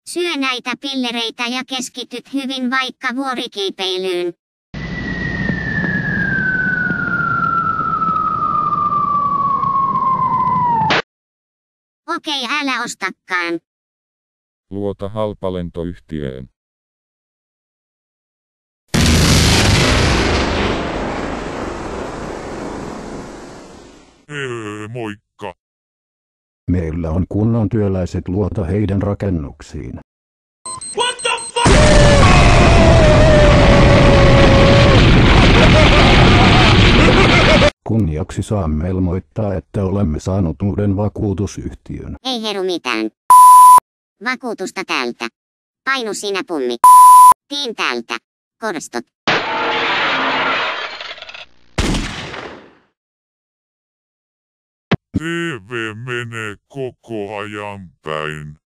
Syö näitä pillereitä ja keskityt hyvin vaikka vuorikiipeilyyn. Okei, älä ostakaan. Luota halpalentoyhtiöön. Moikka. Meillä on kunnon työläiset, luota heidän rakennuksiin. What the fuck? Kunniaksi saamme ilmoittaa, että olemme saanut uuden vakuutusyhtiön. Ei heru mitään. Vakuutusta täältä. Painu sinä pummi. Tiin täältä. Korstot. TV menee koko ajan päin.